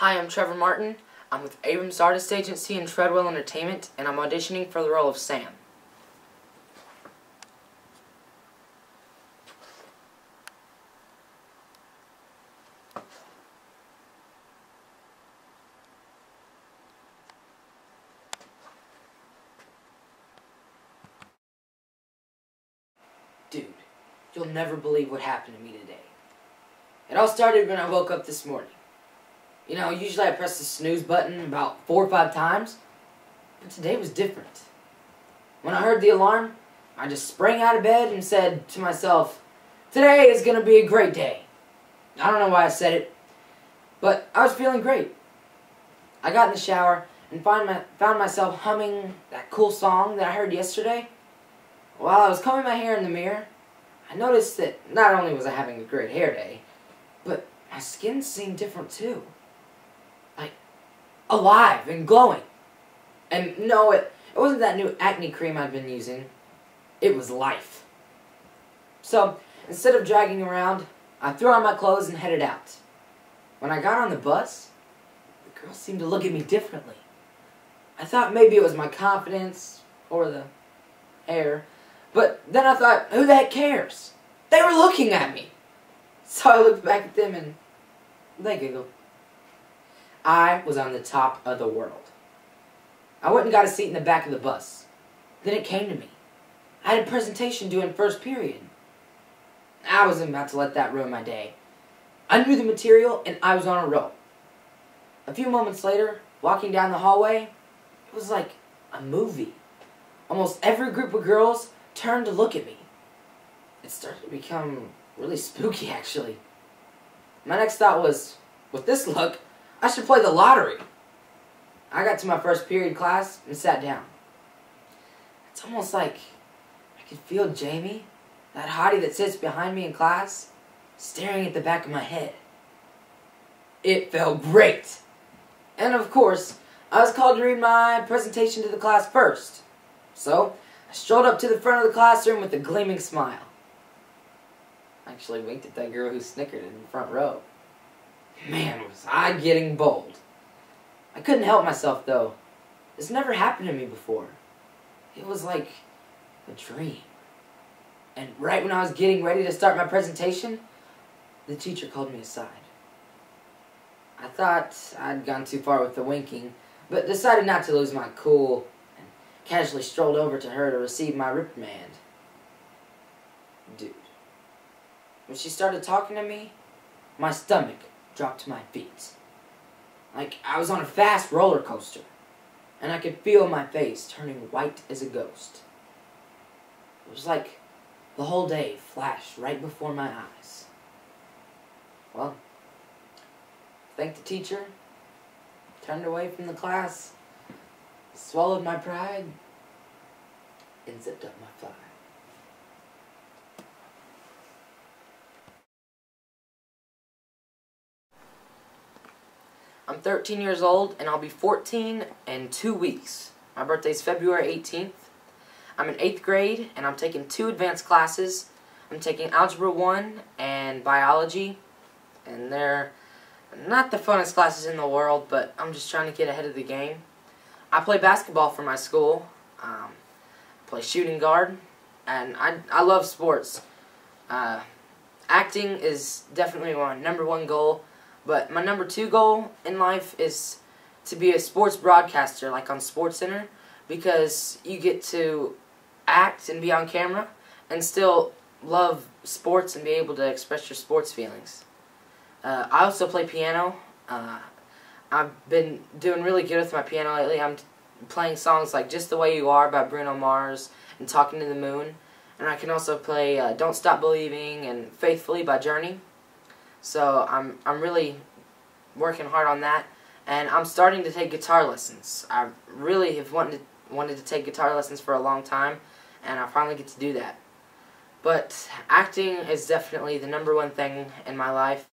Hi, I'm Trevor Martin. I'm with Abrams Artist Agency and Treadwell Entertainment, and I'm auditioning for the role of Sam. Dude, you'll never believe what happened to me today. It all started when I woke up this morning. You know, usually I press the snooze button about 4 or 5 times, but today was different. When I heard the alarm, I just sprang out of bed and said to myself, today is going to be a great day. I don't know why I said it, but I was feeling great. I got in the shower and found myself humming that cool song that I heard yesterday. While I was combing my hair in the mirror, I noticed that not only was I having a great hair day, but my skin seemed different too. Like, alive and glowing. And no, it wasn't that new acne cream I'd been using. It was life. So, instead of dragging around, I threw on my clothes and headed out. When I got on the bus, the girls seemed to look at me differently. I thought maybe it was my confidence or the hair. But then I thought, who the heck cares? They were looking at me. So I looked back at them and they giggled. I was on the top of the world. I went and got a seat in the back of the bus. Then it came to me. I had a presentation due in first period. I wasn't about to let that ruin my day. I knew the material and I was on a roll. A few moments later, walking down the hallway, it was like a movie. Almost every group of girls turned to look at me. It started to become really spooky, actually. My next thought was, with this look, I should play the lottery. I got to my first period class and sat down. It's almost like I could feel Jamie, that hottie that sits behind me in class, staring at the back of my head. It felt great. And of course, I was called to read my presentation to the class first. So, I strolled up to the front of the classroom with a gleaming smile. I actually winked at that girl who snickered in the front row. Man, was I getting bold. I couldn't help myself, though. This never happened to me before. It was like a dream. And right when I was getting ready to start my presentation, the teacher called me aside. I thought I'd gone too far with the winking, but decided not to lose my cool and casually strolled over to her to receive my reprimand. Dude, when she started talking to me, my stomach dropped to my feet. Like I was on a fast roller coaster, and I could feel my face turning white as a ghost. It was like the whole day flashed right before my eyes. Well, thanked the teacher, turned away from the class, swallowed my pride, and zipped up my fly. I'm 13 years old, and I'll be 14 in 2 weeks. My birthday's February 18th. I'm in 8th grade, and I'm taking 2 advanced classes. I'm taking Algebra 1 and Biology, and they're not the funnest classes in the world, but I'm just trying to get ahead of the game. I play basketball for my school. I play shooting guard, and I love sports. Acting is definitely my #1 goal. But my #2 goal in life is to be a sports broadcaster, like on SportsCenter, because you get to act and be on camera and still love sports and be able to express your sports feelings. I also play piano. I've been doing really good with my piano lately. I'm playing songs like Just the Way You Are by Bruno Mars and Talking to the Moon. And I can also play Don't Stop Believing and Faithfully by Journey. So I'm really working hard on that, and I'm starting to take guitar lessons. I really have wanted to take guitar lessons for a long time, and I finally get to do that. But acting is definitely the #1 thing in my life.